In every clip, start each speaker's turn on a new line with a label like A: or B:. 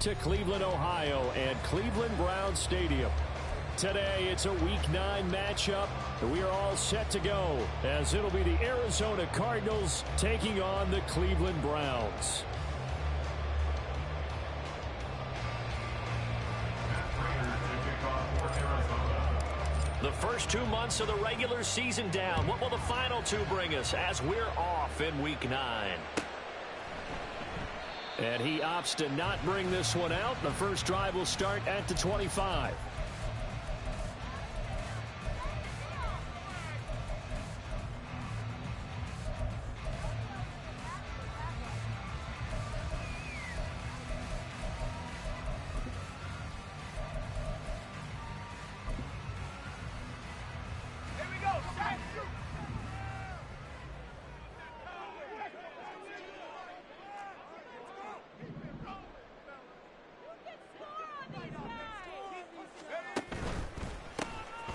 A: to Cleveland, Ohio, and Cleveland Browns Stadium. Today, it's a Week 9 matchup, and we are all set to go, as it'll be the Arizona Cardinals taking on the Cleveland Browns. The first 2 months of the regular season down. What will the final 2 bring us as we're off in Week 9? And he opts to not bring this one out. The first drive will start at the 25.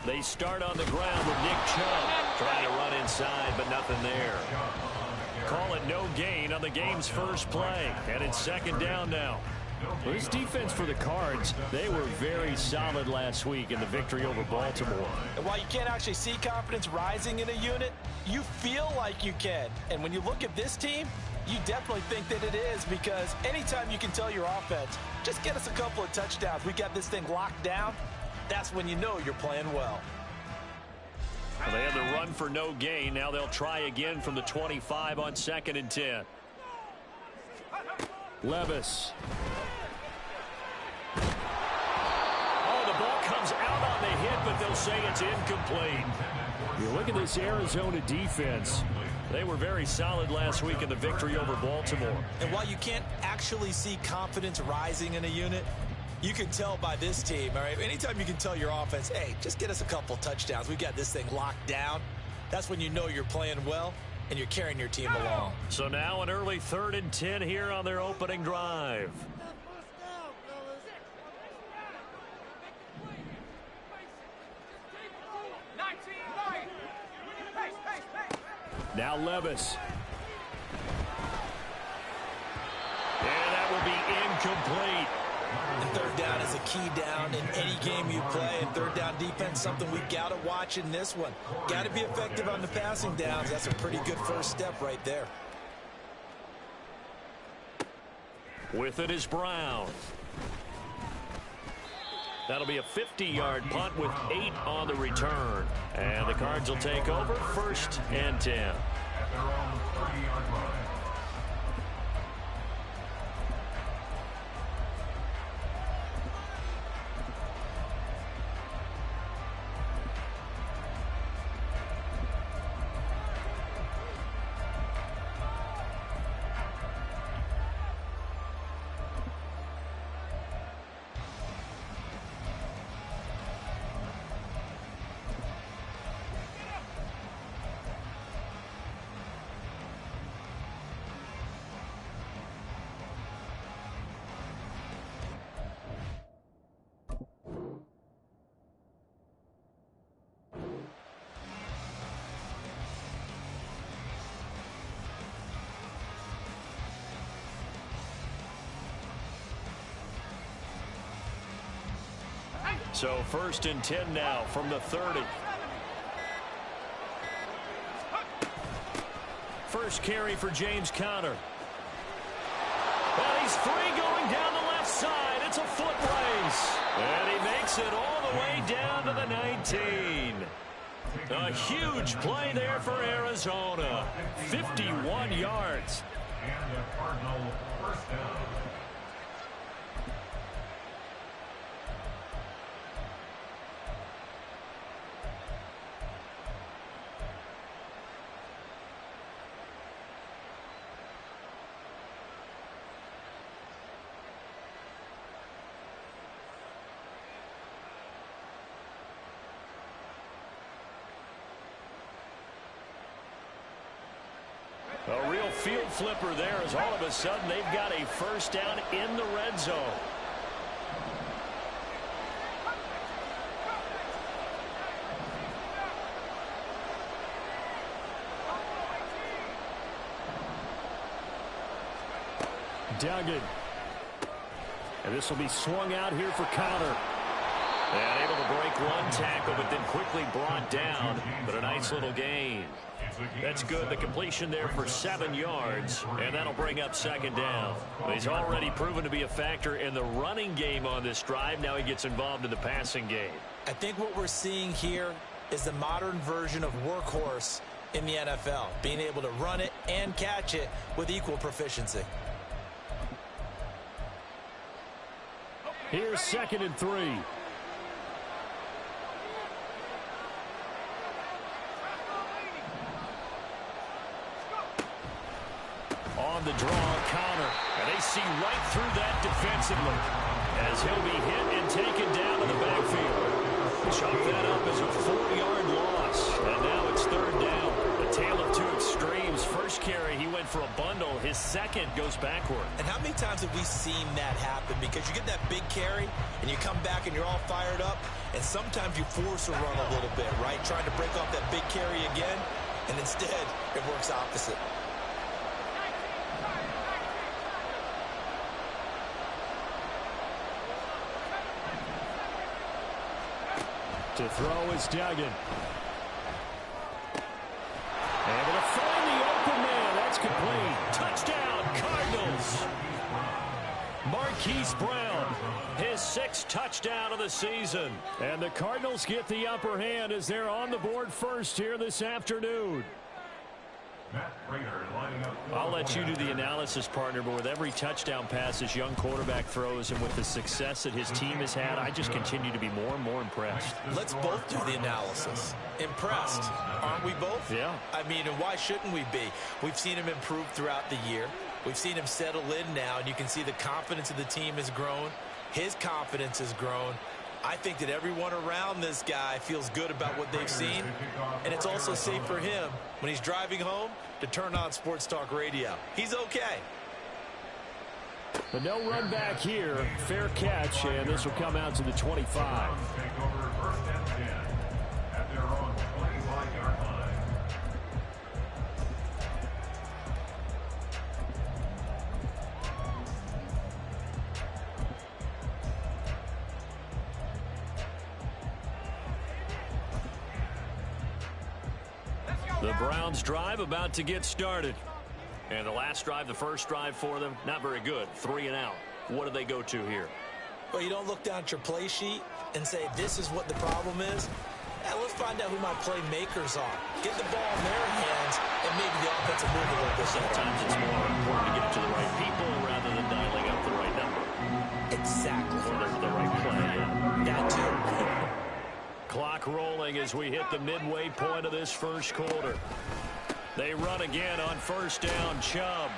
A: They start on the ground with Nick Chubb trying to run inside, but nothing there. Call it no gain on the game's first play, and it's second down now. Well, this defense for the Cards, they were very solid last week in the victory over Baltimore.
B: And while you can't actually see confidence rising in a unit, you feel like you can. And when you look at this team, you definitely think that it is, because anytime you can tell your offense, just get us a couple of touchdowns, we got this thing locked down, that's when you know you're playing well.
A: Well, they had the run for no gain. Now they'll try again from the 25 on 2nd and 10. Levis. Oh, the ball comes out on the hit, but they'll say it's incomplete. You look at this Arizona defense. They were very solid last week in the victory over Baltimore.
B: And while you can't actually see confidence rising in a unit, you can tell by this team, all right? Anytime you can tell your offense, hey, just get us a couple touchdowns. We got this thing locked down. That's when you know you're playing well and you're carrying your team along.
A: So now an early 3rd and 10 here on their opening drive. Now Levis. And that will be incomplete.
B: And 3rd down is a key down in any game you play. And 3rd down defense, something we've got to watch in this one. Got to be effective on the passing downs. That's a pretty good first step right there.
A: With it is Brown. That'll be a 50-yard punt with 8 on the return. And the Cards will take over 1st and 10. At their own 30-yard line. So 1st and 10 now from the 30. First carry for James Conner. And he's free going down the left side. It's a foot race. And he makes it all the way down to the 19. A huge play there for Arizona. 51 yards. And the Cardinal first down. A real field flipper there, as all of a sudden they've got a first down in the red zone. Duggan. And this will be swung out here for Connor. And able to break one tackle, but then quickly brought down. But a nice little gain. That's good. The completion there for 7 yards, and that'll bring up second down. He's already proven to be a factor in the running game on this drive. Now he gets involved in the passing game.
B: I think what we're seeing here is the modern version of workhorse in the NFL, being able to run it and catch it with equal proficiency.
A: Here's 2nd and 3. On the draw, Connor. And they see right through that defensively as he'll be hit and taken down in the backfield. Chalk that up as a 4-yard loss. And now it's 3rd down. A tale of two extremes. First carry, he went for a bundle. His second goes backward.
B: And how many times have we seen that happen? Because you get that big carry, and you come back and you're all fired up, and sometimes you force a run a little bit, right? Trying to break off that big carry again, and instead it works opposite.
A: To throw is Duggan. Able to find the open man. That's complete. Touchdown, Cardinals. Marquise Brown, his 6th touchdown of the season. And the Cardinals get the upper hand as they're on the board first here this afternoon. I'll let you do the analysis, partner, but with every touchdown pass this young quarterback throws and with the success that his team has had, I just continue to be more and more impressed.
B: Let's both do the analysis. Impressed, aren't we both?
A: Yeah.
B: I mean, and why shouldn't we be? We've seen him improve throughout the year. We've seen him settle in now, and you can see the confidence of the team has grown. His confidence has grown. I think that everyone around this guy feels good about what they've seen, and it's also safe for him when he's driving home to turn on Sports Talk Radio. He's okay.
A: But no run back here. Fair catch, and this will come out to the 25. The Browns drive about to get started. And the last drive, the first drive for them, not very good. 3 and out. What do they go to here?
B: Well, you don't look down at your play sheet and say, this is what the problem is. Yeah, let's find out who my playmakers are. Get the ball in their hands, and maybe the offense will move a little bit.
A: Sometimes it's more important to get it to the right people rather than dialing up the right number.
B: Exactly.
A: Or the right play.
B: That too.
A: Clock rolling as we hit the midway point of this first quarter. They run again on first down, Chubb.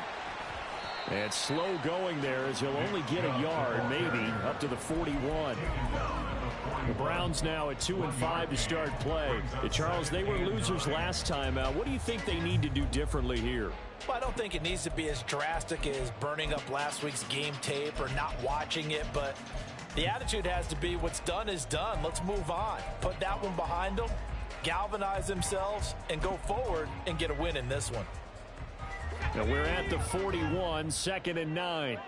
A: And slow going there as he'll only get a yard, maybe, up to the 41. The Browns now at 2-5 to start play. Charles, they were losers last time out. What do you think they need to do differently here?
B: Well, I don't think it needs to be as drastic as burning up last week's game tape or not watching it, but the attitude has to be what's done is done. Let's move on. Put that one behind them, galvanize themselves, and go forward and get a win in this one.
A: Now we're at the 41, 2nd and 9.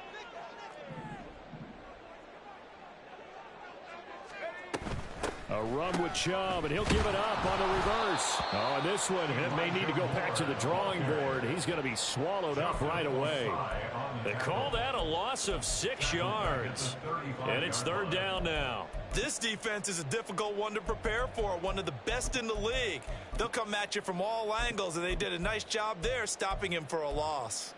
A: A run with Chubb, and he'll give it up on the reverse. Oh, and this one may need to go back to the drawing board. He's going to be swallowed up right away. They call that a loss of 6 yards. And it's 3rd down now.
B: This defense is a difficult one to prepare for, one of the best in the league. They'll come at you from all angles, and they did a nice job there stopping him for a loss.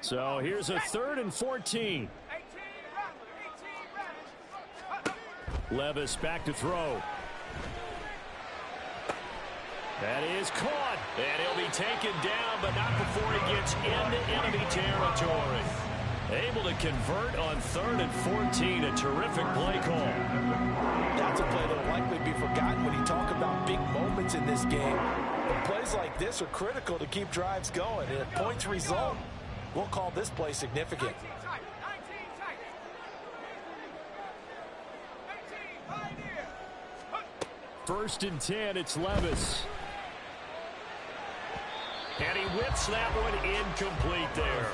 A: So here's a 3rd and 14. Levis back to throw. That is caught. And he'll be taken down, but not before he gets into enemy territory. Able to convert on 3rd and 14. A terrific play call.
B: That's a play that will likely be forgotten when you talk about big moments in this game. But plays like this are critical to keep drives going. And if points result, we'll call this play significant.
A: First and 10, it's Levis. And he whips that one incomplete there.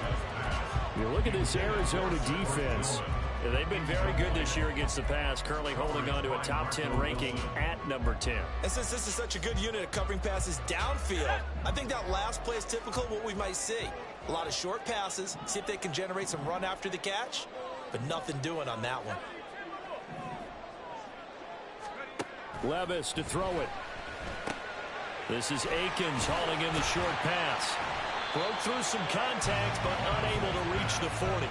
A: You look at this Arizona defense. They've been very good this year against the pass, currently holding on to a top 10 ranking at number 10.
B: And since this is such a good unit of covering passes downfield, I think that last play is typical of what we might see. A lot of short passes, see if they can generate some run after the catch, but nothing doing on that one.
A: Levis to throw it. This is Akins hauling in the short pass. Broke through some contact, but unable to reach the 40.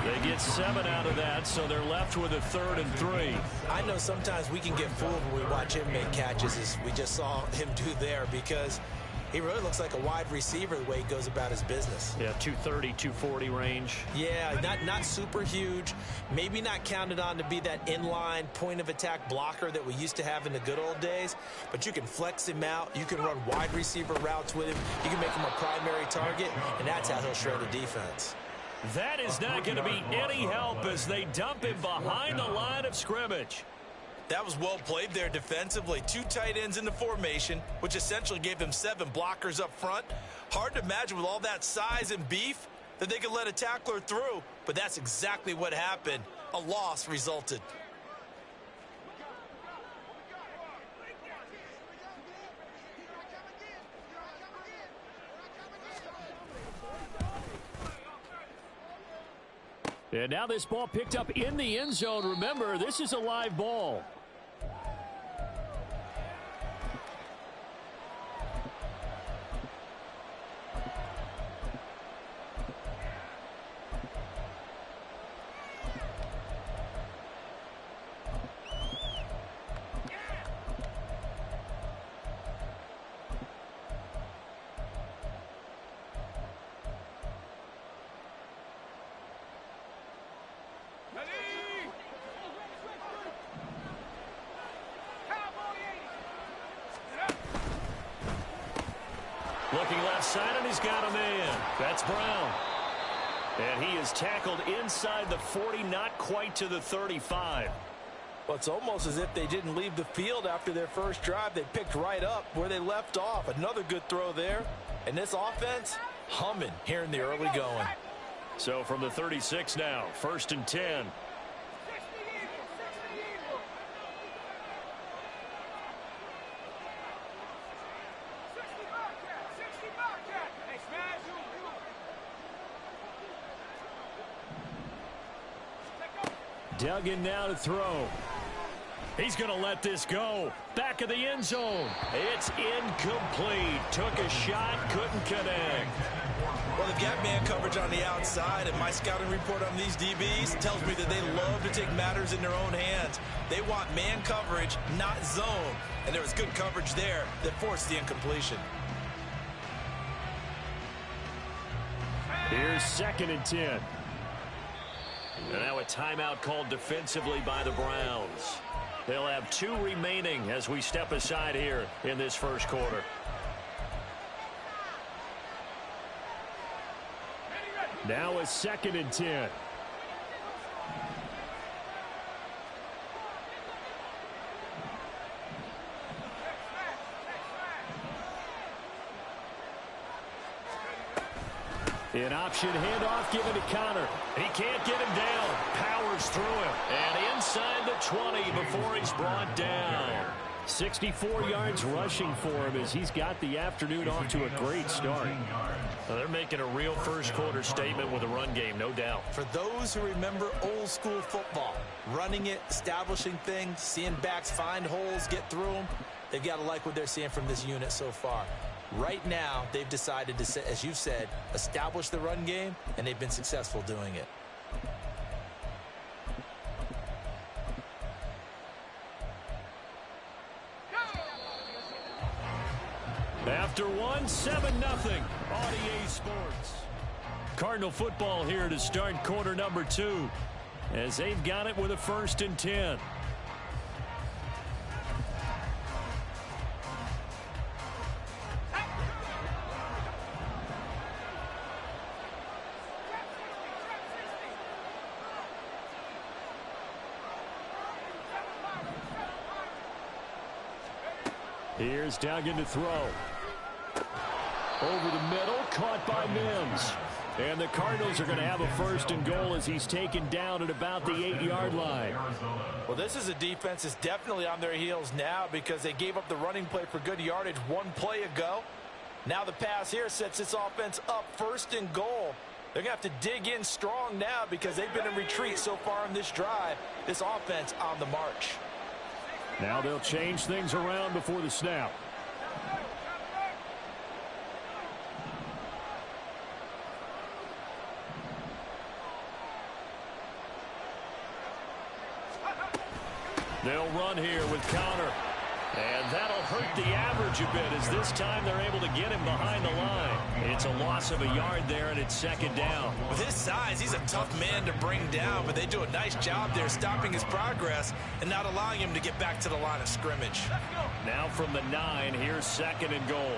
A: They get 7 out of that, so they're left with a 3rd and 3.
B: I know sometimes we can get fooled when we watch him make catches, as we just saw him do there, because he really looks like a wide receiver the way he goes about his business.
A: Yeah, 230, 240 range.
B: Yeah, not super huge. Maybe not counted on to be that inline point-of-attack blocker that we used to have in the good old days. But you can flex him out. You can run wide receiver routes with him. You can make him a primary target, and that's how he'll shred a defense.
A: That is not going to be any help as they dump him behind the line of scrimmage.
B: That was well played there defensively. 2 tight ends in the formation, which essentially gave them 7 blockers up front. Hard to imagine with all that size and beef that they could let a tackler through, but that's exactly what happened. A loss resulted.
A: And now this ball picked up in the end zone. Remember, this is a live ball. Looking left side, and he's got a man. That's Brown. And he is tackled inside the 40, not quite to the 35.
B: Well, it's almost as if they didn't leave the field after their first drive. They picked right up where they left off. Another good throw there. And this offense, humming here in the early going.
A: So from the 36 now, 1st and 10. Duggan now to throw. He's going to let this go. Back of the end zone. It's incomplete. Took a shot, couldn't connect.
B: Well, they've got man coverage on the outside, and my scouting report on these DBs tells me that they love to take matters in their own hands. They want man coverage, not zone. And there was good coverage there that forced the incompletion.
A: Here's 2nd and 10. And now a timeout called defensively by the Browns. They'll have 2 remaining as we step aside here in this first quarter. Now a 2nd and 10. An option handoff given to Connor. He can't get him down. Powers through him. And inside the 20 before he's brought down. 64 yards rushing for him as he's got the afternoon off to a great start. Well, they're making a real first quarter statement with a run game, no doubt.
B: For those who remember old school football, running it, establishing things, seeing backs find holes, get through them, they've got to like what they're seeing from this unit so far. Right now, they've decided to, as you've said, establish the run game, and they've been successful doing it.
A: After 1, 7-0, on EA Sports. Cardinal football here to start quarter number 2, as they've got it with a 1st and 10. Here's Duggan to throw. Over the middle, caught by Mims. And the Cardinals are going to have a 1st and goal as he's taken down at about the 8-yard line.
B: Well, this is a defense that's definitely on their heels now because they gave up the running play for good yardage one play ago. Now the pass here sets this offense up 1st and goal. They're going to have to dig in strong now because they've been in retreat so far in this drive. This offense on the march.
A: Now they'll change things around before the snap. They'll run here with Connor. And that'll hurt the average a bit as this time they're able to get him behind the line. It's a loss of a yard there, and it's 2nd down.
B: With his size, he's a tough man to bring down, but they do a nice job there stopping his progress and not allowing him to get back to the line of scrimmage.
A: Now from the 9, here's 2nd and goal.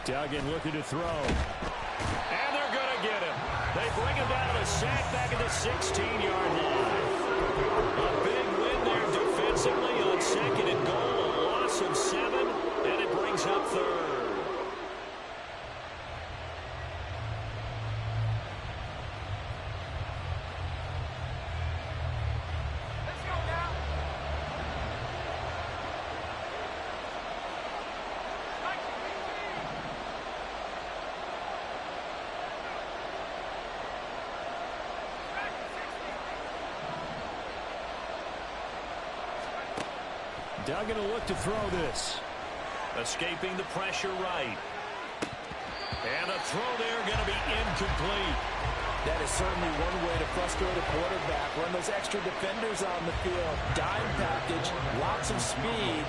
A: Duggan looking to throw. And they're going to get him. They bring him down to the sack back at the 16-yard line. A big win there defensively on 2nd and goal. A loss of 7, and it brings up 3rd. Duggan will look to throw this. Escaping the pressure right. And a throw there going to be incomplete.
B: That is certainly one way to frustrate a quarterback. Run those extra defenders on the field. Dime package, lots of speed,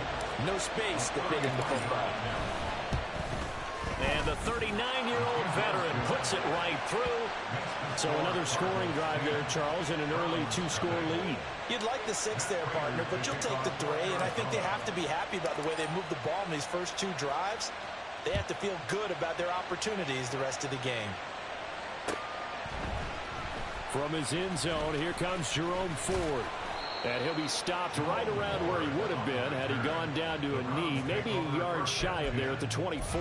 B: no space to fit in the football.
A: And the 39-year-old veteran puts it right through. So another scoring drive there, Charles, and an early 2-score lead.
B: You'd like the 6 there, partner, but you'll take the 3, and I think they have to be happy about the way they moved the ball in these first 2 drives. They have to feel good about their opportunities the rest of the game.
A: From his end zone, here comes Jerome Ford. And he'll be stopped right around where he would have been had he gone down to a knee, maybe a yard shy of there at the 24.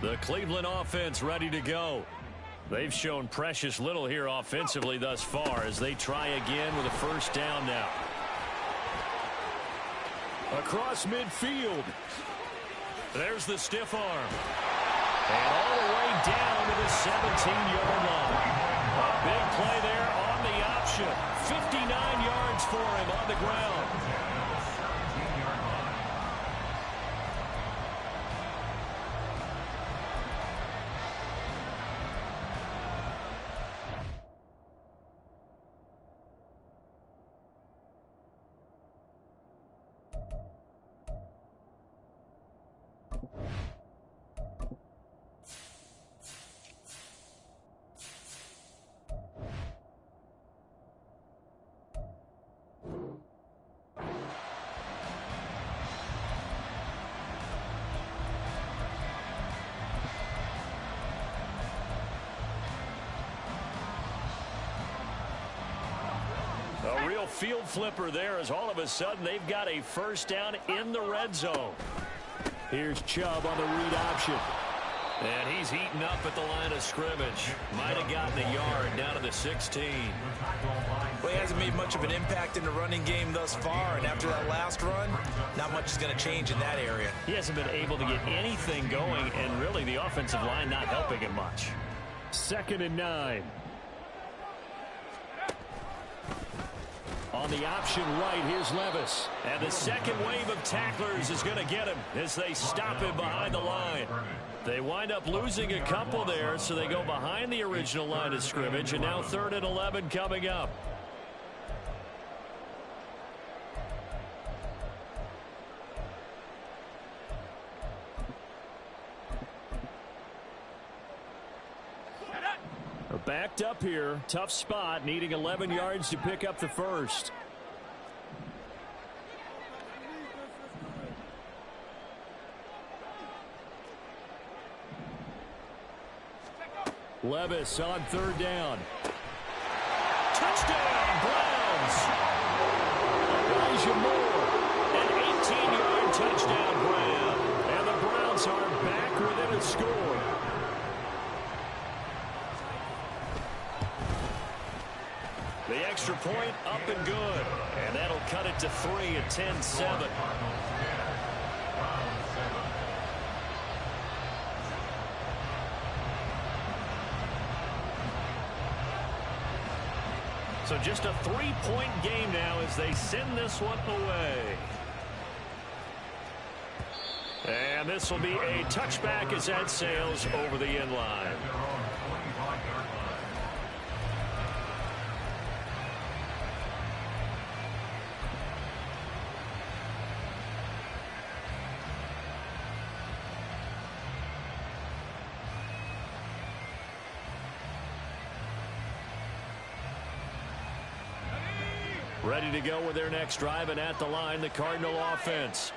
A: The Cleveland offense ready to go. They've shown precious little here offensively thus far as they try again with a 1st down now. Across midfield. There's the stiff arm. And all the way down to the 17-yard line. A big play there on the option. 59 yards for him on the ground. A real field flipper there as all of a sudden they've got a 1st down in the red zone. Here's Chubb on the read option. And he's eaten up at the line of scrimmage. Might have gotten a yard down to the 16.
B: Well, he hasn't made much of an impact in the running game thus far, and after that last run, not much is going to change in that area.
A: He hasn't been able to get anything going, and really the offensive line not helping him much. 2nd and 9. On the option right, here's Levis. And the second wave of tacklers is going to get him as they stop him behind the line. They wind up losing a couple there, so they go behind the original line of scrimmage, and now 3rd and 11 coming up. A Backed up here. Tough spot. Needing 11 yards to pick up the first. Levis on third down. Touchdown, Browns. Elijah Moore, an 18-yard touchdown grab. And the Browns are back within a score. The extra point up and good. And that'll cut it to 3 at 10-7. So just a 3-point game now as they send this one away. And this will be a touchback as that sails over the end line. Ready to go with their next drive, and at the line, the Cardinal offense.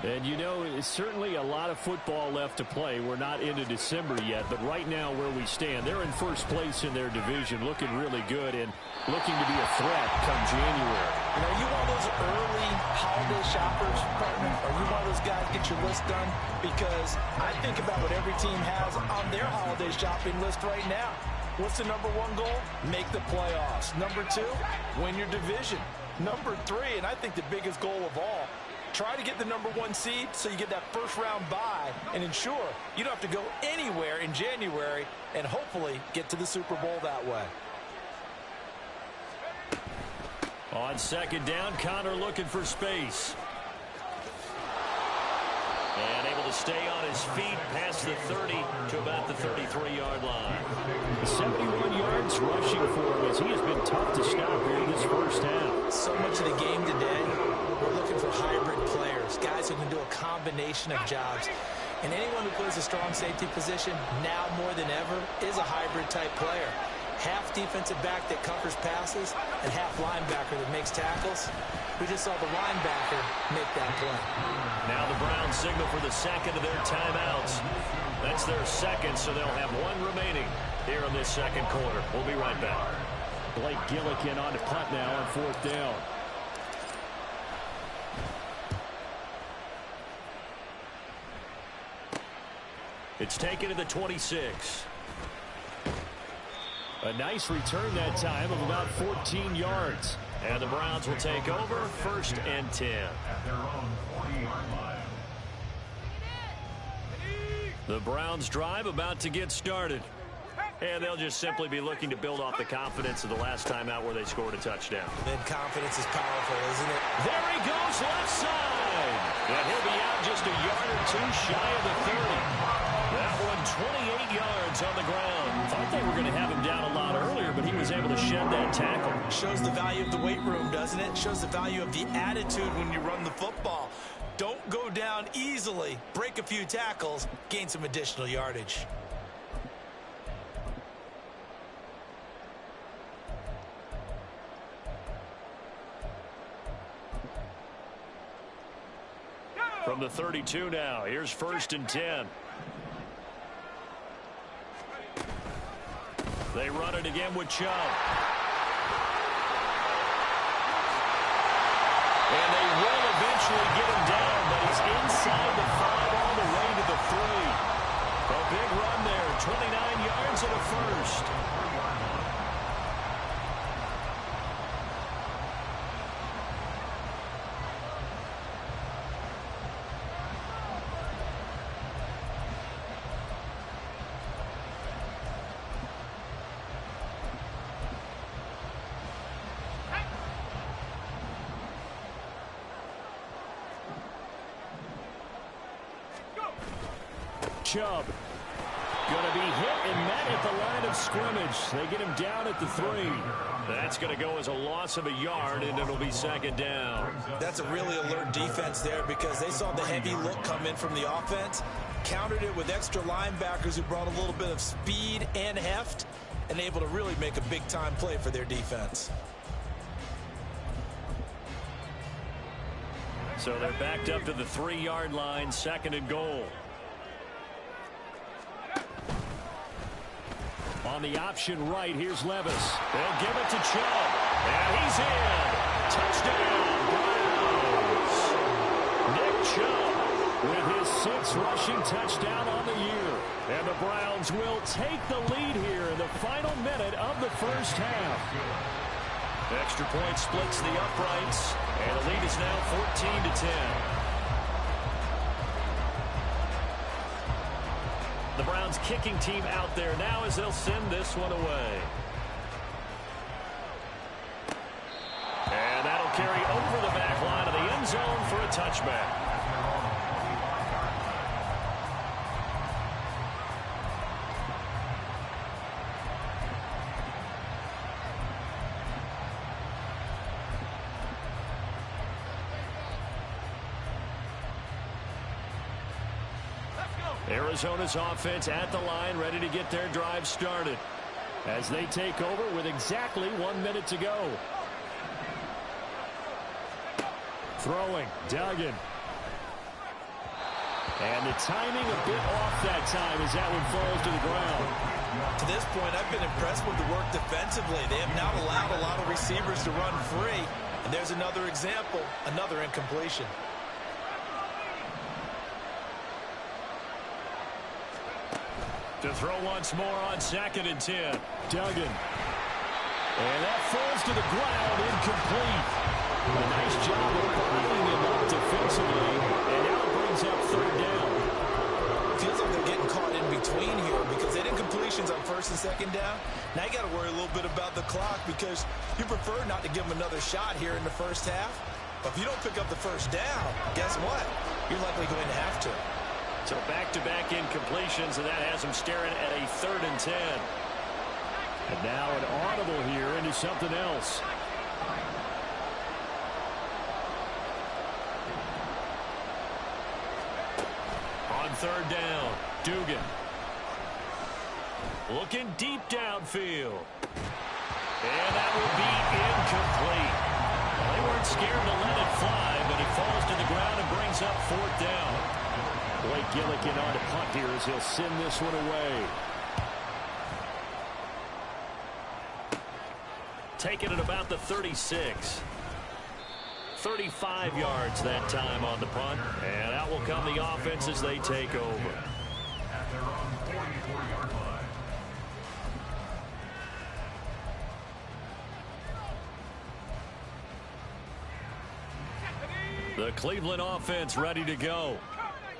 A: And you know, it's certainly a lot of football left to play. We're not into December yet, but right now where we stand, they're in first place in their division, looking really good and looking to be a threat come January.
B: You know, are you one of those early holiday shoppers, partner? Are you one of those guys get your list done? Because I think about what every team has on their holiday shopping list right now. What's the number one goal? Make the playoffs. Number 2, win your division. Number 3, and I think the biggest goal of all, try to get the number 1 seed so you get that first round bye and ensure you don't have to go anywhere in January and hopefully get to the Super Bowl that way.
A: On second down, Connor looking for space. And able to stay on his feet past the 30 to about the 33-yard line. 71 yards rushing for him as he has been tough to stop here in this first half.
B: So much of the game today, we're looking for hybrid players, guys who can do a combination of jobs. And anyone who plays a strong safety position now more than ever is a hybrid type player. Half defensive back that covers passes and half linebacker that makes tackles. We just saw the linebacker make that play.
A: Now the Browns signal for the second of their timeouts. That's their second, so they'll have one remaining here in this second quarter. We'll be right back.
C: Blake Gillikin on the punt now on fourth down.
A: It's taken to the 26.
C: A nice return that time of about 14 yards.
A: And the Browns will take over, 1st and 10. The Browns drive about to get started. And they'll just simply be looking to build off the confidence of the last time out where they scored a touchdown.
B: And confidence is powerful, isn't it?
A: There he goes, left side. And he'll be out just a yard or 2 shy of the 30. That one 28 yards on the ground.
C: Thought they were going to have him down a lot earlier, but he was able to shed that tackle.
B: Shows the value of the weight room, doesn't it? Shows the value of the attitude when you run the football. Don't go down easily. Break a few tackles. Gain some additional yardage.
A: From the 32 now, here's 1st and 10. They run it again with Chubb. And they will eventually get him down, but he's inside the 5 all the way to the 3. A big run there, 29 yards and a first.
C: Chubb going to be hit and met at the line of scrimmage. They get him down at the 3.
A: That's going to go as a loss of a yard, and it'll be second down.
B: That's a really alert defense there because they saw the heavy look come in from the offense, countered it with extra linebackers who brought a little bit of speed and heft, and able to really make a big-time play for their defense.
A: So they're backed up to the 3-yard line, 2nd and goal. On the option right, here's Levis. They'll give it to Chubb. And he's in. Touchdown, Browns. Nick Chubb with his 6th rushing touchdown on the year. And the Browns will take the lead here in the final minute of the first half. Extra point splits the uprights, and the lead is now 14-10. The Browns kicking team out there now as they'll send this one away. And that'll carry over the back line of the end zone for a touchback. Arizona's offense at the line, ready to get their drive started as they take over with exactly 1 minute to go. Throwing, Duggan. And the timing a bit off that time as that one falls to the ground.
B: To this point, I've been impressed with the work defensively. They have not allowed a lot of receivers to run free. And there's another example, another incompletion.
A: To throw once more on 2nd and 10. Duggan. And that falls to the ground, incomplete. A nice job of lining him up defensively. And now it brings up 3rd down.
B: Feels like they're getting caught in between here because they did incompletions on 1st and 2nd down. Now you got to worry a little bit about the clock because you prefer not to give them another shot here in the first half. But if you don't pick up the 1st down, guess what? You're likely going to have to.
A: So back-to-back incompletions, and that has them staring at a 3rd and 10. And now an audible here into something else. On 3rd down, Dugan. Looking deep downfield. And that will be incomplete. Well, they weren't scared to let it fly, but it falls to the ground and brings up 4th down. Blake Gillikin on to punt here as he'll send this one away. Taking it about the 36. 35 yards that time on the punt. And out will come the offense as they take over. The Cleveland offense ready to go.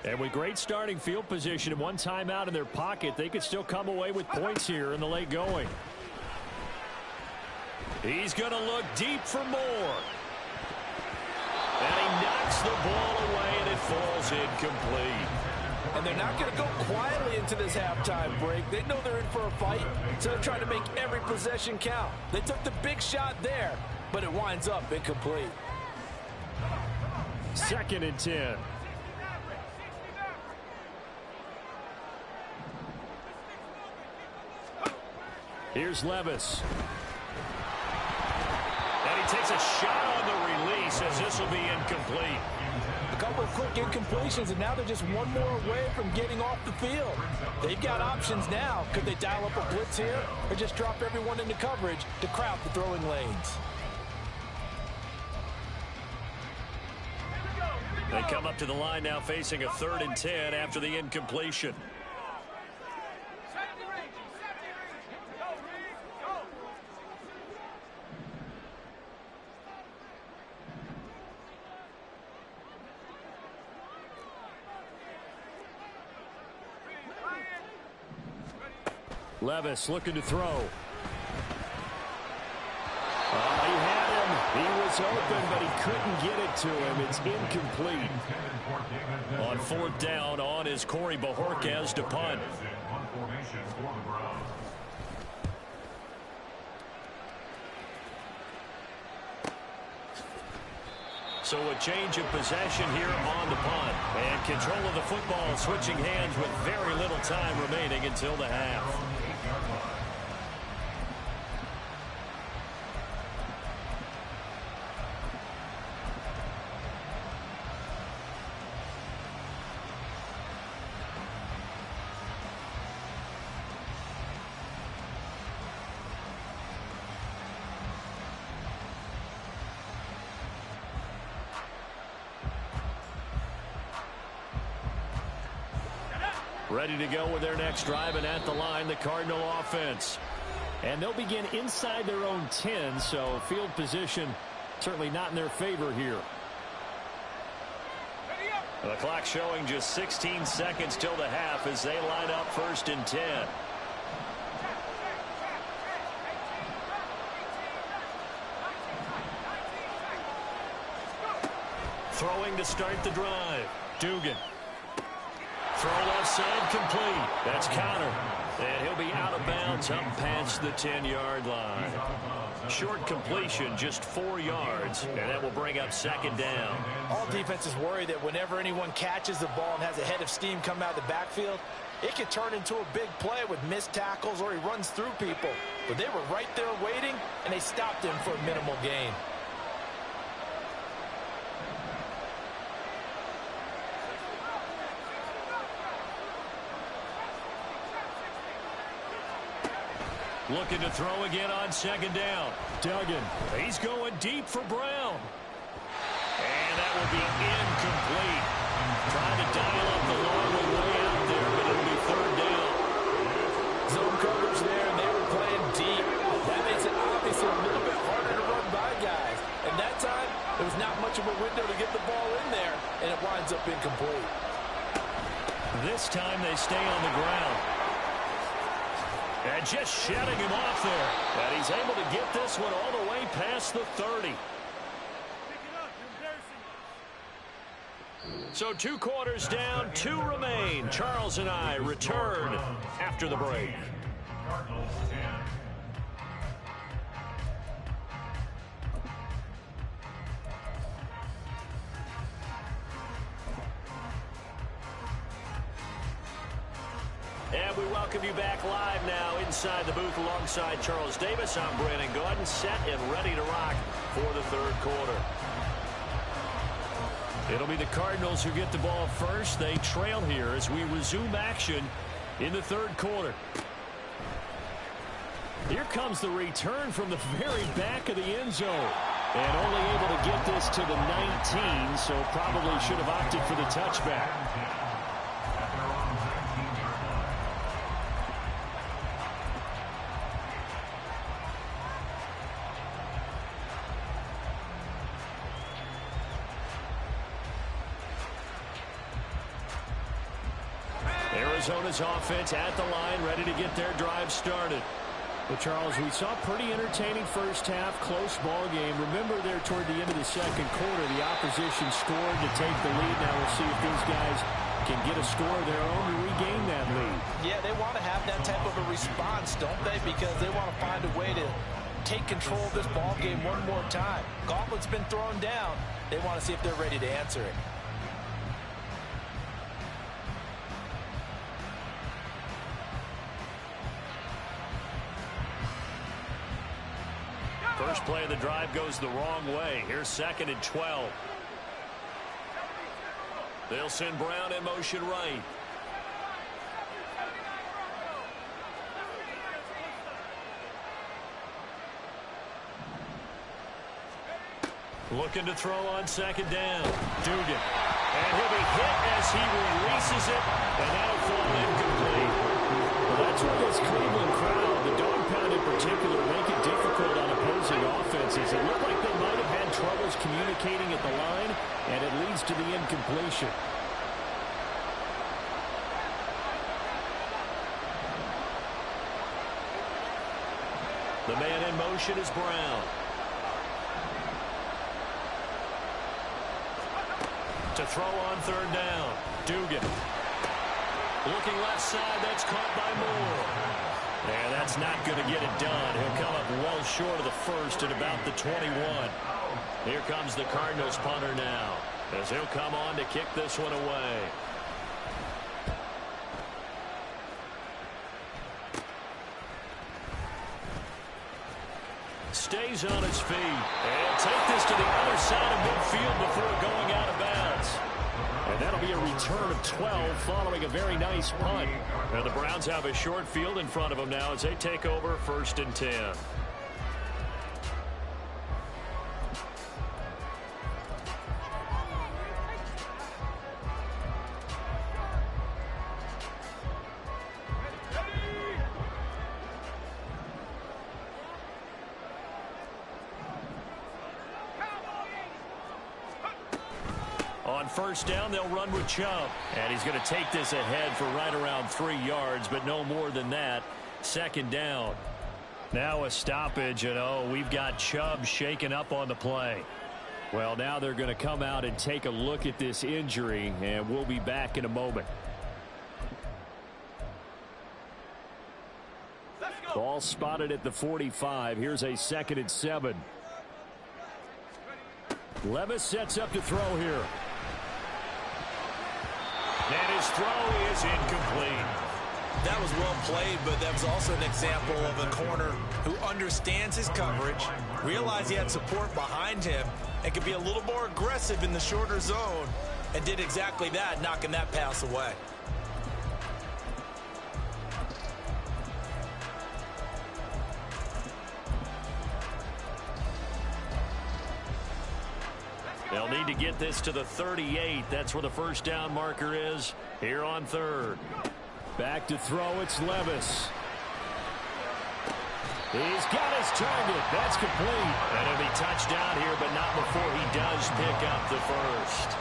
A: And with great starting field position and one timeout in their pocket, they could still come away with points here in the late going. He's going to look deep for more. And he knocks the ball away, and it falls incomplete.
B: And they're not going to go quietly into this halftime break. They know they're in for a fight, so they're trying to make every possession count. They took the big shot there, but it winds up incomplete.
A: 2nd and 10. Here's Levis. And he takes a shot on the release as this will be incomplete.
B: A couple of quick incompletions, and now they're just one more away from getting off the field. They've got options now. Could they dial up a blitz here or just drop everyone into coverage to crowd the throwing lanes?
A: They come up to the line now facing a 3rd and 10 after the incompletion. Levis looking to throw. He had him. He was open, but he couldn't get it to him. It's incomplete. On 4th down, on is Corey Bajorquez to punt. So a change of possession here on the punt. And control of the football switching hands with very little time remaining until the half. Ready to go with their next drive, and at the line, the Cardinal offense.
C: And they'll begin inside their own 10, so field position certainly not in their favor here.
A: The clock showing just 16 seconds till the half as they line up 1st and 10. Throwing to start the drive. Dugan. Throw left side complete. That's counter. And he'll be out of bounds up past the 10-yard line. Short completion, just 4 yards, and that will bring up 2nd down.
B: All defenses worry that whenever anyone catches the ball and has a head of steam come out of the backfield, it can turn into a big play with missed tackles or he runs through people. But they were right there waiting, and they stopped him for a minimal gain.
A: Looking to throw again on 2nd down. Duggan. He's going deep for Brown. And that will be incomplete. Trying to dial up the long way out there, but it'll be 3rd down.
B: Zone coverage there, and they were playing deep. That makes it obviously a little bit harder to run by guys. And that time, there was not much of a window to get the ball in there, and it winds up incomplete.
A: This time they stay on the ground. And just shutting him off there. And he's able to get this one all the way past the 30. So 2 quarters down, 2 remain. Charles and I return after the break. And we welcome you back live now inside the booth alongside Charles Davis. I'm Brandon Gordon, set and ready to rock for the 3rd quarter. It'll be the Cardinals who get the ball first. They trail here as we resume action in the 3rd quarter. Here comes the return from the very back of the end zone. And only able to get this to the 19, so probably should have opted for the touchback. Arizona's offense at the line, ready to get their drive started.
C: Well, Charles, we saw pretty entertaining first half, close ball game. Remember there toward the end of the 2nd quarter, the opposition scored to take the lead. Now we'll see if these guys can get a score of their own to regain that lead.
B: Yeah, they want to have that type of a response, don't they? Because they want to find a way to take control of this ball game one more time. Gauntlet's been thrown down. They want to see if they're ready to answer it.
A: First play of the drive goes the wrong way. Here's 2nd and 12. They'll send Brown in motion right. Looking to throw on 2nd down. Dugan. And he'll be hit as he releases it. And that'll fall incomplete.
C: Well, that's where this Cleveland crowd, the dog pound in particular, make it difficult on opposing offenses. It looked like they might have had troubles communicating at the line, and it leads to the incompletion.
A: The man in motion is Brown. To throw on 3rd down. Dugan. Looking left side, that's caught by Moore. And that's not going to get it done. He'll come up well short of the 1st at about the 21. Here comes the Cardinals punter now, as he'll come on to kick this one away. Stays on his feet. And take this to the other side of midfield before going out of bounds. And that'll be a return of 12 following a very nice punt. And the Browns have a short field in front of them now as they take over 1st and 10. first down, they'll run with Chubb. And he's going to take this ahead for right around 3 yards, but no more than that. Second down. Now a stoppage, and we've got Chubb shaken up on the play. Well, now they're going to come out and take a look at this injury, and we'll be back in a moment. Ball spotted at the 45. Here's a 2nd and 7. Levis sets up to throw here. And his throw is incomplete.
B: That was well played, but that was also an example of a corner who understands his coverage, realized he had support behind him, and could be a little more aggressive in the shorter zone, and did exactly that, knocking that pass away.
A: They'll need to get this to the 38. That's where the first down marker is here on 3rd.
C: Back to throw, it's Levis. He's got his target. That's complete.
A: And it'll be touchdown here, but not before he does pick up the first.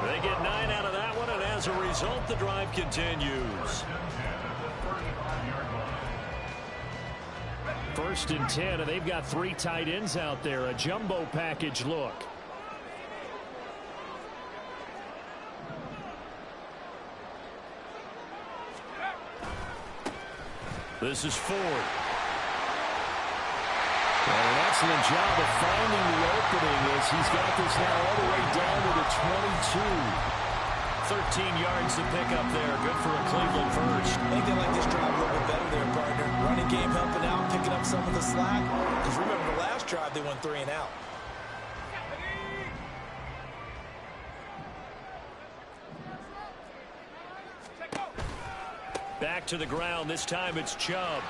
A: They get 9 out of that one, and as a result, the drive continues.
C: 1st and 10, and they've got 3 tight ends out there. A jumbo package look.
A: This is Ford.
C: And an excellent job of finding the opening as he's got this now all the way down to the 22.
A: 13 yards to pick up there. Good for a Cleveland first.
B: I think they like this drive a little bit better there, partner. Running game helping out, picking up some of the slack. Because remember the last drive, they went 3 and out.
A: Back to the ground. This time it's Chubb.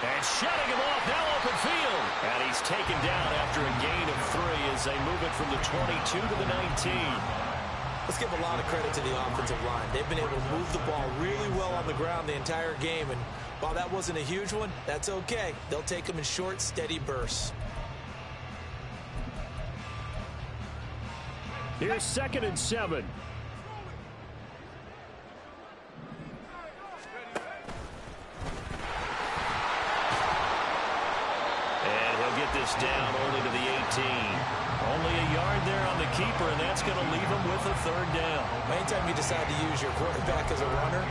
A: And shutting him off now open field. And he's taken down after a gain of 3 as they move it from the 22 to the 19.
B: Let's give a lot of credit to the offensive line. They've been able to move the ball really well on the ground the entire game. And while that wasn't a huge one, that's okay. They'll take them in short, steady bursts.
C: Here's 2nd and 7.
A: This down only to the 18. Only a yard there on the keeper, and that's going to leave him with a 3rd down.
B: Anytime you decide to use your quarterback as a runner,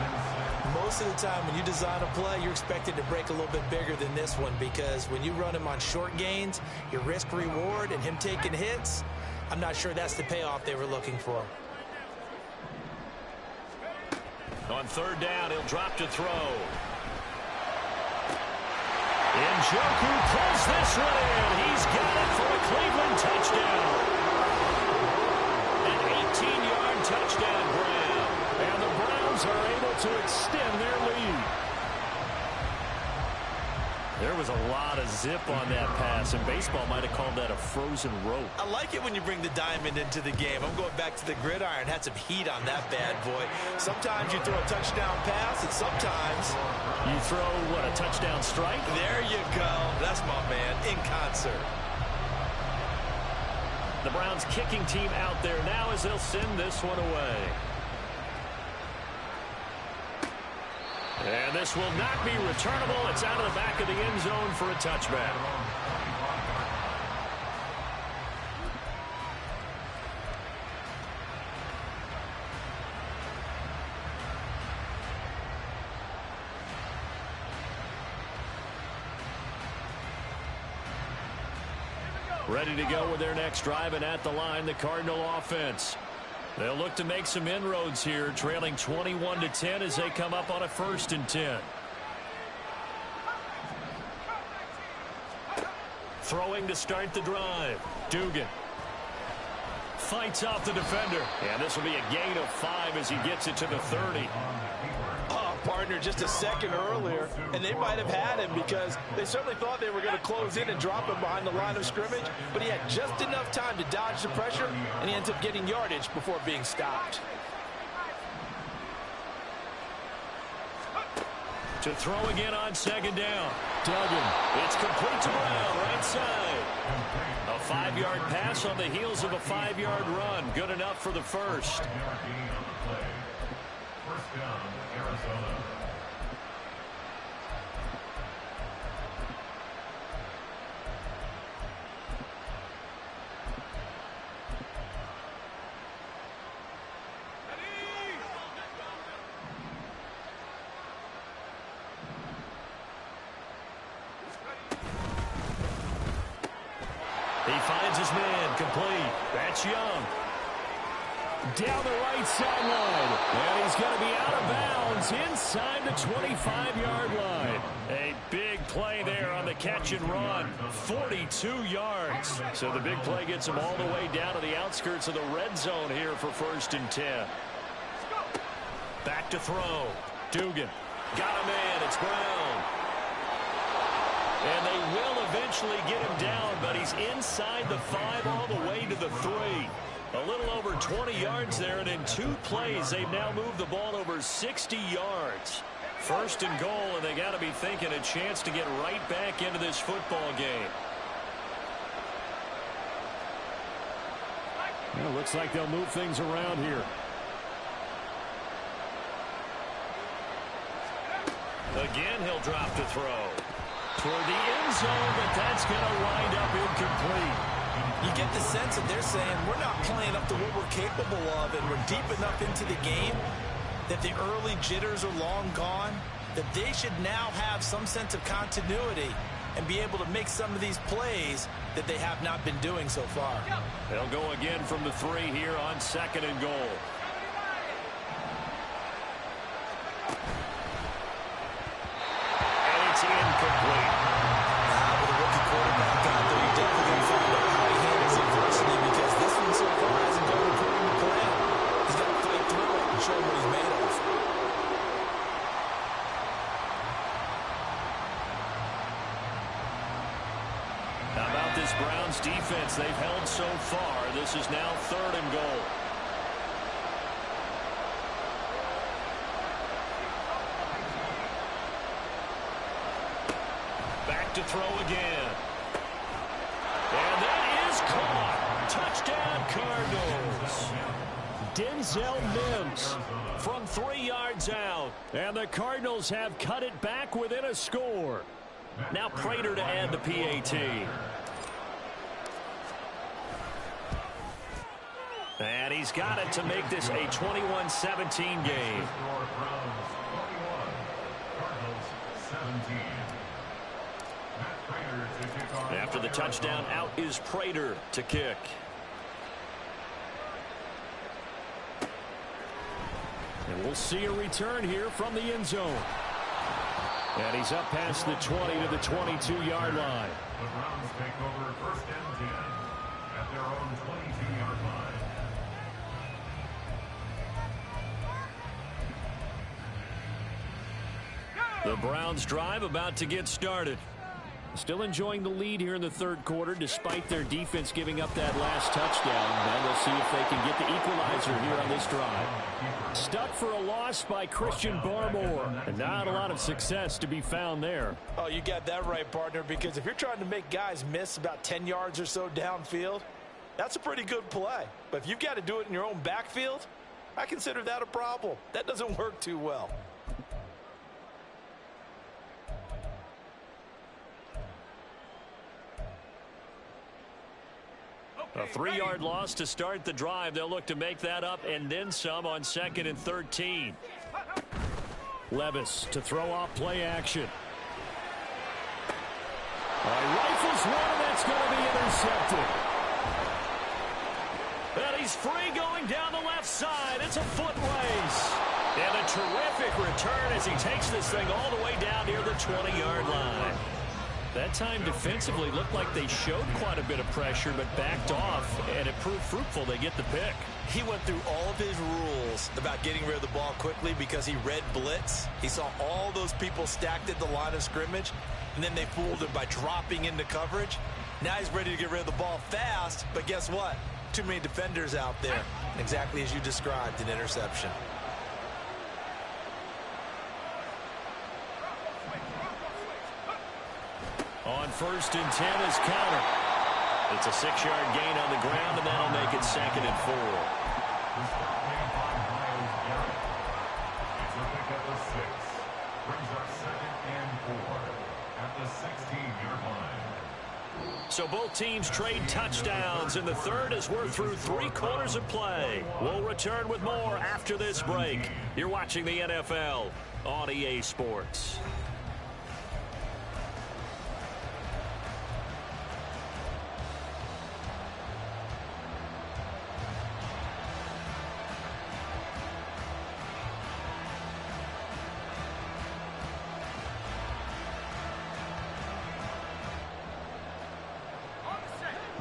B: most of the time when you design a play, you're expected to break a little bit bigger than this one, because when you run him on short gains, your risk reward and him taking hits, I'm not sure that's the payoff they were looking for.
A: On 3rd down, he'll drop to throw. Njoku pulls this one in. He's got it for a Cleveland touchdown. An 18-yard touchdown grab.
C: And the Browns are able to extend their lead.
A: There was a lot of zip on that pass, and baseball might have called that a frozen rope.
B: I like it when you bring the diamond into the game. I'm going back to the gridiron. Had some heat on that bad boy. Sometimes you throw a touchdown pass, and sometimes
A: you throw, what, a touchdown strike?
B: There you go. That's my man, in concert.
A: The Browns kicking team out there now as they'll send this one away. And this will not be returnable. It's out of the back of the end zone for a touchback. Ready to go with their next drive, and at the line, the Cardinal offense. They'll look to make some inroads here, trailing 21-10 as they come up on a 1st and 10. Throwing to start the drive. Dugan fights off the defender. And this will be a gain of 5 as he gets it to the 30.
B: Partner just a second earlier, and they might have had him because they certainly thought they were going to close in and drop him behind the line of scrimmage, but he had just enough time to dodge the pressure, and he ends up getting yardage before being stopped.
A: To throw again on 2nd down.
C: Duggan.
A: It's complete to Brown, right side. A 5-yard pass on the heels of a 5-yard run. Good enough for the first.
D: First down, Arizona.
A: He finds his man, complete. That's Young.
C: Down the right sideline. And he's going to be out of bounds inside the 25-yard line.
A: A big play there on the catch and run. 42 yards. So the big play gets him all the way down to the outskirts of the red zone here for 1st and 10. Back to throw. Dugan. Got a man. It's Brown. And they will eventually get him down, but he's inside the 5 all the way to the 3. A little over 20 yards there, and in 2 plays, they've now moved the ball over 60 yards. 1st and goal, and they got to be thinking a chance to get right back into this football game.
C: Well, looks like they'll move things around here.
A: Again, he'll drop to throw. Toward the end zone, but that's going to wind up incomplete.
B: You get the sense that they're saying we're not playing up to what we're capable of, and we're deep enough into the game that the early jitters are long gone, that they should now have some sense of continuity and be able to make some of these plays that they have not been doing so far.
A: They'll go again from the 3 here on 2nd and goal. And it's incomplete.
B: With a rookie quarterback out there, you're definitely going to find out how he handles adversity, because this one so far hasn't gone according to plan. He's got to fight through it and show him what he's made of.
A: How about this Browns defense they've held so far? This is now 3rd and goal. Back to throw again. And that is caught. Touchdown, Cardinals.
C: Denzel Mims from 3 yards out. And the Cardinals have cut it back within a score.
A: Now Prater to add the PAT. And he's got it to make this a 21-17 game. After the touchdown, out is Prater to kick.
C: And we'll see a return here from the end zone. And he's up past the 20 to the 22-yard line.
D: The Browns take over 1st and 10 at their own 22-yard line.
A: The Browns drive about to get started.
C: Still enjoying the lead here in the 3rd quarter, despite their defense giving up that last touchdown. And we'll see if they can get the equalizer here on this drive. Stuck for a loss by Christian Barmore. And not a lot of success to be found there.
B: Oh, you got that right, partner, because if you're trying to make guys miss about 10 yards or so downfield, that's a pretty good play. But if you've got to do it in your own backfield, I consider that a problem. That doesn't work too well.
A: A 3-yard loss to start the drive. They'll look to make that up and then some on 2nd and 13.
C: Levis to throw off play action. Rifles one, and that's going to be intercepted.
A: And he's free going down the left side. It's a foot race. And a terrific return as he takes this thing all the way down near the 20-yard line. That time defensively looked like they showed quite a bit of pressure but backed off, and it proved fruitful. They get the pick.
B: He went through all of his rules about getting rid of the ball quickly because he read blitz. He saw all those people stacked at the line of scrimmage, and then they fooled him by dropping into coverage. Now he's ready to get rid of the ball fast, but guess what? Too many defenders out there. Exactly as you described, an interception.
A: On 1st and 10 is counter. It's a 6-yard gain on the ground, and that'll make it 2nd and 4.
D: It's a pickup of 6. Brings up 2nd and 4 at the 16-yard line.
A: So both teams trade touchdowns in the third as we're through 3 quarters of play. We'll return with more after this break. You're watching the NFL on EA Sports.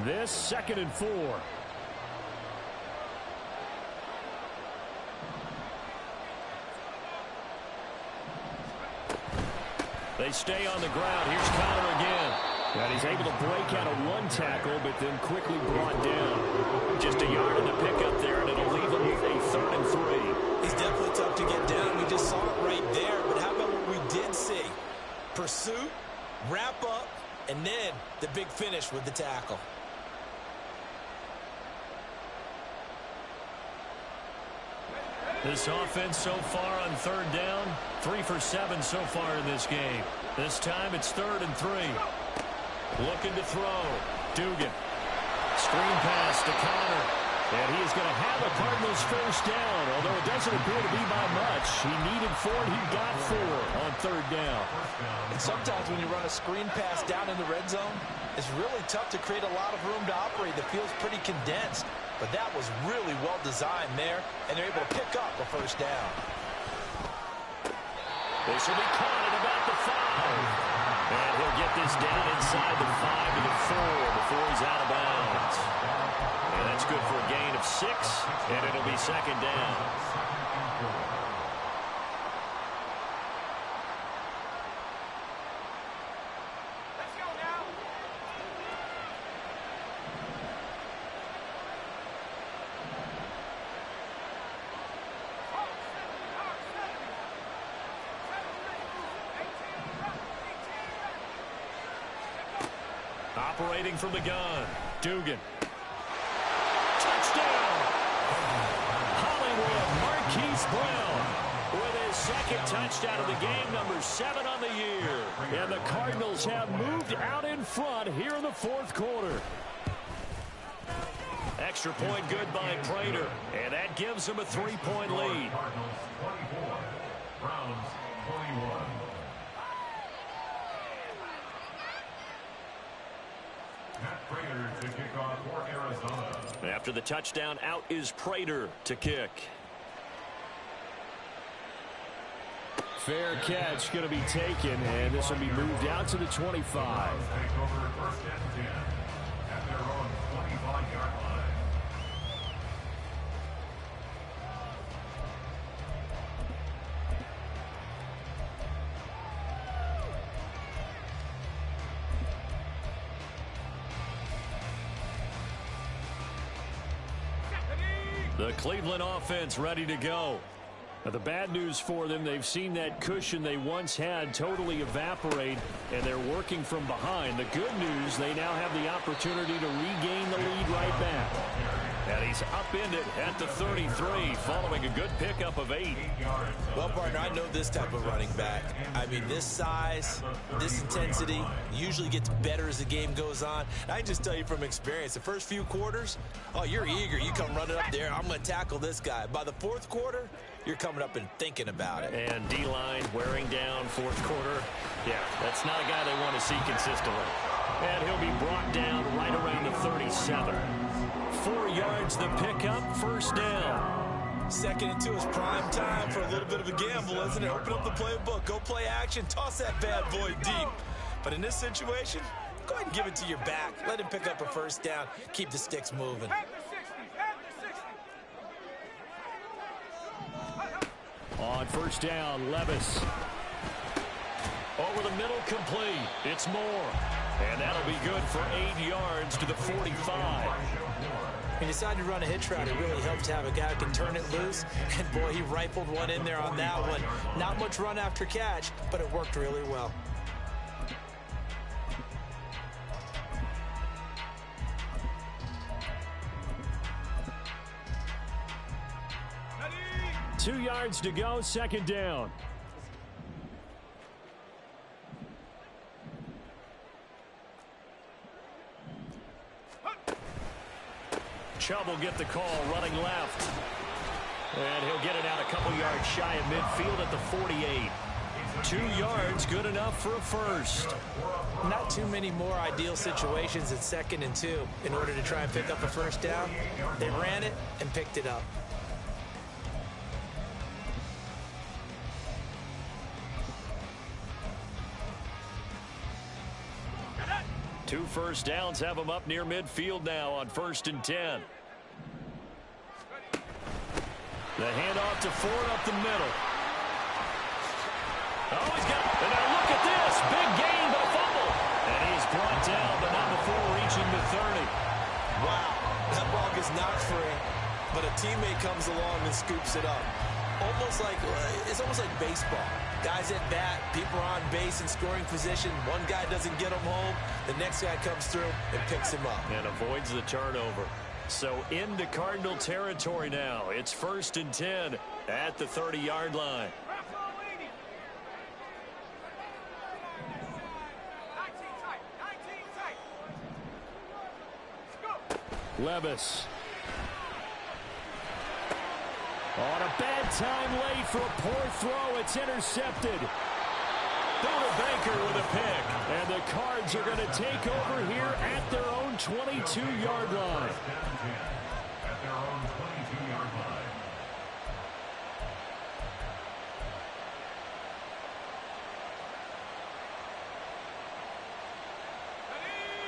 C: This 2nd and 4.
A: They stay on the ground. Here's Connor again.
C: And he's able to break out of 1 tackle, but then quickly brought down.
A: Just a yard in the pickup there, and it'll leave him with a 3rd and 3.
B: He's definitely tough to get down. We just saw it right there. But how about what we did see? Pursuit, wrap up, and then the big finish with the tackle.
A: This offense so far on 3rd down, 3 for 7 so far in this game. This time it's 3rd and 3. Looking to throw. Dugan. Screen pass to Connor. And he is going to have the Cardinals first down, although it doesn't appear to be by much. He needed 4, and he got 4 on 3rd down.
B: And sometimes when you run a screen pass down in the red zone, it's really tough to create a lot of room to operate. The field's pretty condensed. But that was really well designed there, and they're able to pick up a first down.
A: This will be caught at about the 5. And he'll get this down inside the 5 to the 4 before he's out of bounds. And that's good for a gain of 6, and it'll be 2nd down. Operating from the gun, Dugan. Touchdown! Hollywood Marquise Brown with his 2nd touchdown of the game, number 7 on the year.
C: And the Cardinals have moved out in front here in the 4th quarter.
A: Extra point good by Prater, and that gives him a 3-point lead.
D: Cardinals 24, Browns 21. To kick off for Arizona.
A: After the touchdown, out is Prater to kick.
C: Fair catch going to be taken, and this will be moved out to the 25.
D: Take over 1st and 10 at their own 25-yard line.
A: The Cleveland offense ready to go.
C: Now, the bad news for them, they've seen that cushion they once had totally evaporate, and they're working from behind. The good news, they now have the opportunity to regain the lead right back.
A: And he's upended at the 33 following a good pickup of 8.
B: Well, partner, I know this type of running back. I mean, this size, this intensity usually gets better as the game goes on. And I can just tell you from experience, the first few quarters, oh, you're eager. You come running up there, I'm going to tackle this guy. By the 4th quarter, you're coming up and thinking about it.
A: And D-line wearing down 4th quarter. Yeah, that's not a guy they want to see consistently. And he'll be brought down right around the 37. 4 yards the pickup, first down.
B: 2nd and 2 is prime time for a little bit of a gamble, isn't it? Open up the playbook, go play action, toss that bad boy deep. But in this situation, go ahead and give it to your back. Let him pick up a first down, keep the sticks moving.
C: On first down, Levis.
A: Over the middle, complete. It's Moore. And that'll be good for 8 yards to the 45.
B: He decided to run a hitch route. It really helps to have a guy who can turn it loose. And, boy, he rifled one in there on that one. Not much run after catch, but it worked really well.
C: 2 yards to go, second down.
A: Chubb will get the call, running left. And he'll get it out a couple yards shy of midfield at the 48. 2 yards, good enough for a first.
B: Not too many more ideal situations at 2nd and 2 in order to try and pick up a first down. They ran it and picked it up.
A: Two first downs have them up near midfield now on 1st and 10. The handoff to Ford up the middle. Oh, he's got it. And now look at this. Big gain, but a fumble. And he's brought down, but not before reaching the 30.
B: Wow, that ball gets knocked free, but a teammate comes along and scoops it up. It's almost like baseball. Guys at bat, people are on base in scoring position. One guy doesn't get him home. The next guy comes through and picks him up.
A: And avoids the turnover. So into Cardinal territory now. It's 1st and 10 at the 30-yard line.
C: Levis. On a bad time late for a poor throw. It's intercepted. Baker with a pick. And the Cards are going to take over here at their own 22-yard line.
D: At their own 22-yard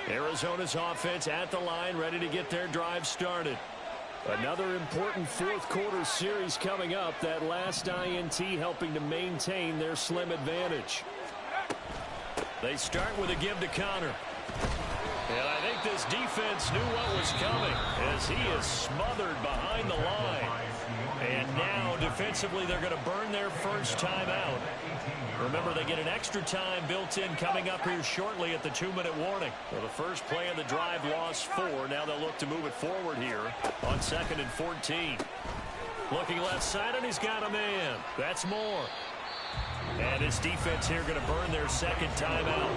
D: line.
A: Arizona's offense at the line, ready to get their drive started. Another important fourth-quarter series coming up. That last INT helping to maintain their slim advantage. They start with a give to Connor. And I think this defense knew what was coming as he is smothered behind the line. And now, defensively, they're going to burn their first timeout. Remember, they get an extra time built in coming up here shortly at the 2-minute warning. So the first play of the drive lost 4. Now they'll look to move it forward here on 2nd and 14. Looking left side, and he's got a man. That's Moore. And his defense here going to burn their second timeout.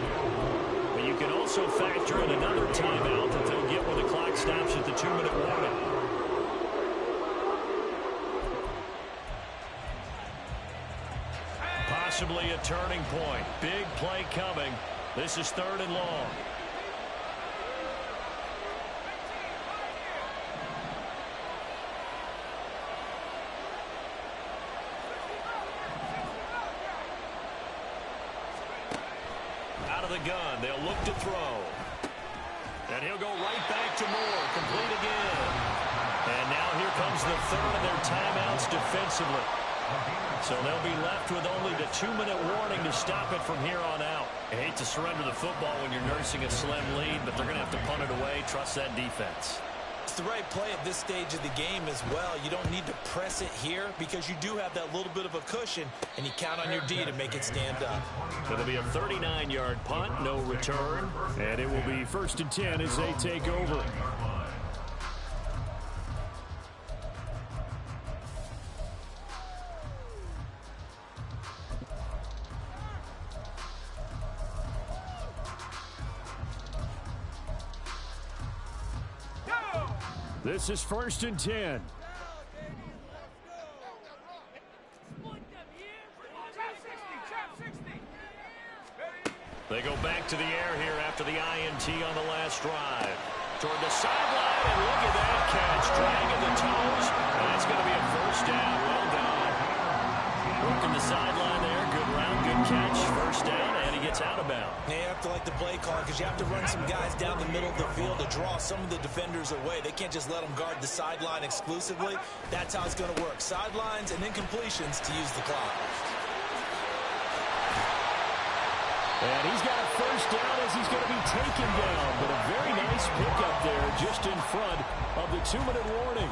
A: But you can also factor in another timeout that they'll get when the clock stops at the 2-minute warning. Possibly a turning point. Big play coming. This is 3rd and long. Out of the gun. They'll look to throw. And he'll go right back to Moore. Complete again. And now here comes the 3rd of their timeouts defensively. So they'll be left with only the 2-minute warning to stop it from here on out. I hate to surrender the football when you're nursing a slim lead, but they're going to have to punt it away. Trust that defense.
B: It's the right play at this stage of the game as well. You don't need to press it here because you do have that little bit of a cushion, and you count on your D to make it stand up.
A: It'll be a 39-yard punt, no return.
C: And it will be 1st and 10 as they take over. This is 1st and 10.
A: They go back to the air here after the INT on the last drive. Toward the sideline, and look at that catch. Dragging the toes, and that's going to be a first down. Well done. Working the sideline there. Good round, good catch. First down, and he gets out of bounds.
B: You have to like the play call because you have to run some guys down the middle of the field to draw some of the defenders away. They can't just let them guard the sideline exclusively. That's how it's going to work. Sidelines and then completions to use the clock.
C: And he's got a first down as he's going to be taken down. But a very nice pickup there just in front of the 2-minute warning.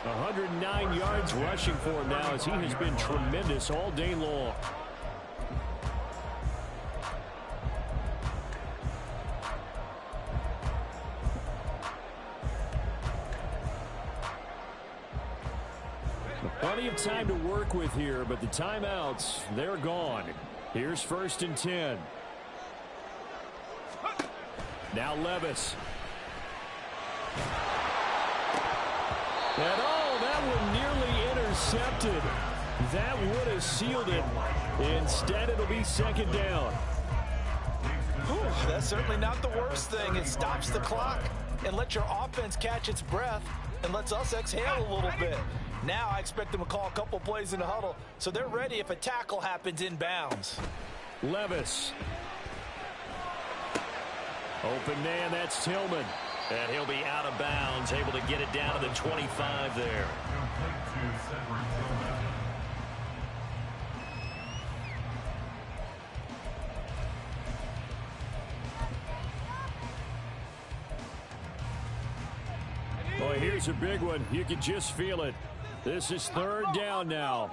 C: 109 yards rushing for him now as he has been tremendous all day long. Plenty of time to work with here, but the timeouts, they're gone. Here's 1st and 10. Now Levis. And that one nearly intercepted. That would have sealed it. Instead, it'll be 2nd down.
B: Whew, that's certainly not the worst thing. It stops the clock and lets your offense catch its breath and lets us exhale a little bit. Now I expect them to call a couple plays in the huddle so they're ready if a tackle happens inbounds.
C: Levis. Open man, that's Tillman.
A: And he'll be out of bounds, able to get it down to the 25 there.
C: Boy, here's a big one. You can just feel it. This is 3rd down now.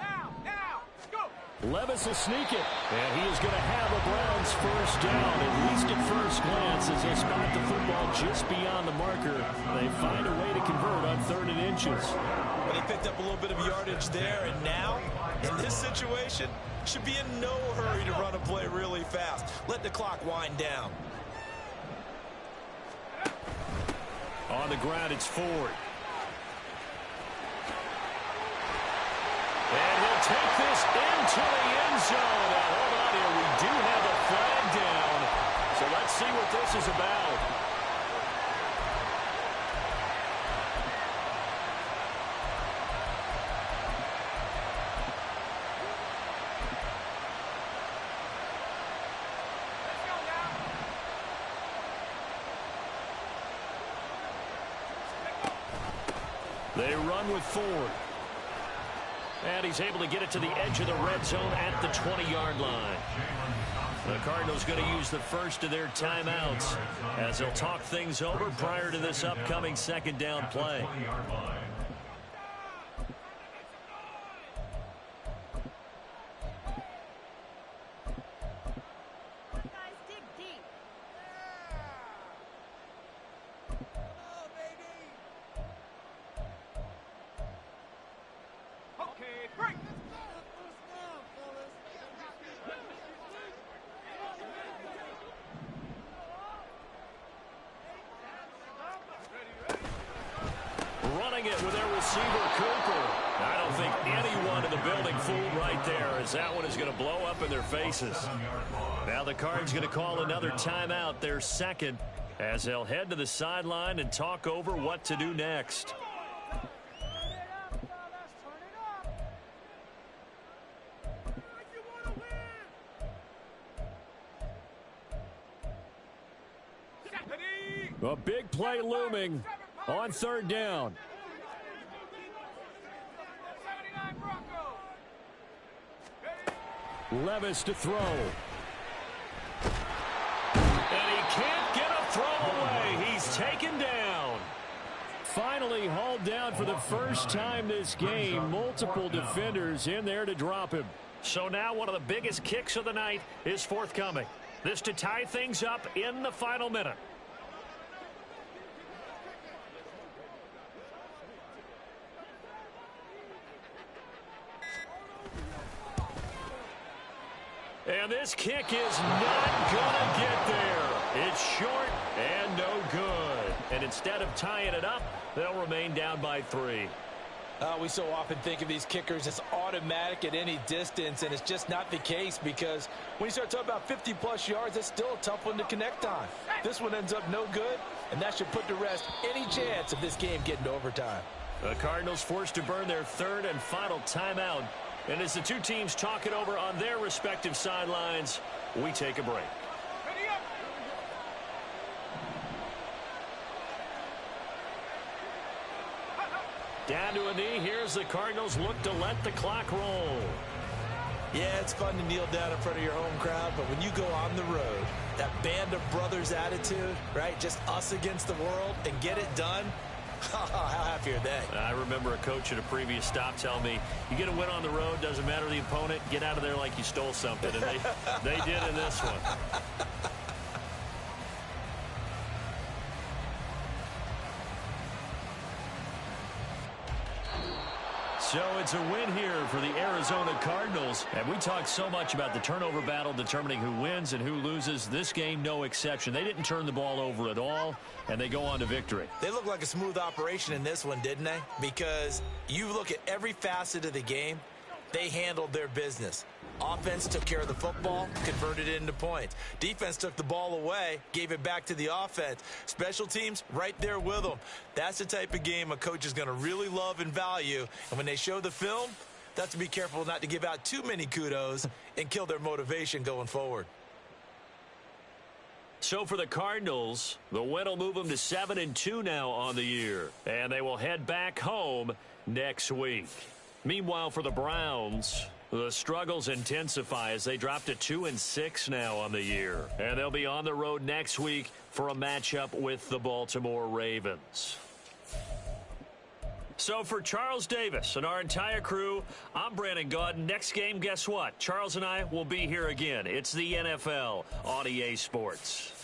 C: Levis will sneak it. And he is going to have a Browns 1st down, at least at first glance, as they spot the football just beyond the marker. They find a way to convert on 3rd and inches.
B: Well, they picked up a little bit of yardage there, and now, in this situation, should be in no hurry to run a play really fast. Let the clock wind down.
C: On the ground, it's Ford.
A: And he'll take this into the end zone. Now, hold on here. We do have a flag down. So let's see what this is about.
C: They run with Ford.
A: And he's able to get it to the edge of the red zone at the 20-yard line. The Cardinals going to use the first of their timeouts as they'll talk things over prior to this upcoming 2nd down play. Running it with their receiver, Cooper. I don't think anyone in the building fooled right there, as that one is going to blow up in their faces. Now the Cards going to call another timeout, their 2nd, as they'll head to the sideline and talk over what to do next.
C: A big play looming on 3rd down. Levis to throw.
A: And he can't get a throw away. He's taken down.
C: Finally hauled down for the first time this game. Multiple defenders in there to drop him.
A: So now one of the biggest kicks of the night is forthcoming. This to tie things up in the final minute. And this kick is not going to get there. It's short and no good. And instead of tying it up, they'll remain down by 3.
B: We so often think of these kickers as automatic at any distance, and it's just not the case, because when you start talking about 50-plus yards, it's still a tough one to connect on. This one ends up no good, and that should put to rest any chance of this game getting to overtime.
A: The Cardinals forced to burn their 3rd and final timeout. And as the two teams talk it over on their respective sidelines, we take a break. Down to a knee. Here's the Cardinals look to let the clock roll.
B: Yeah, it's fun to kneel down in front of your home crowd, but when you go on the road, that band of brothers attitude, right, just us against the world, and get it done, how happy are they?
A: I remember a coach at a previous stop telling me, you get a win on the road, doesn't matter the opponent, get out of there like you stole something. And they did in this one. So it's a win here for the Arizona Cardinals. And we talked so much about the turnover battle determining who wins and who loses. This game, no exception. They didn't turn the ball over at all, and they go on to victory.
B: They look like a smooth operation in this one, didn't they? Because you look at every facet of the game, they handled their business. Offense took care of the football, converted it into points. Defense took the ball away, gave it back to the offense. Special teams, right there with them. That's the type of game a coach is going to really love and value. And when they show the film, they have to be careful not to give out too many kudos and kill their motivation going forward.
A: So for the Cardinals, the win will move them to 7-2 now on the year. And they will head back home next week. Meanwhile, for the Browns, the struggles intensify as they drop to 2-6 now on the year. And they'll be on the road next week for a matchup with the Baltimore Ravens. So for Charles Davis and our entire crew, I'm Brandon Gaudin. Next game, guess what? Charles and I will be here again. It's the NFL on EA Sports.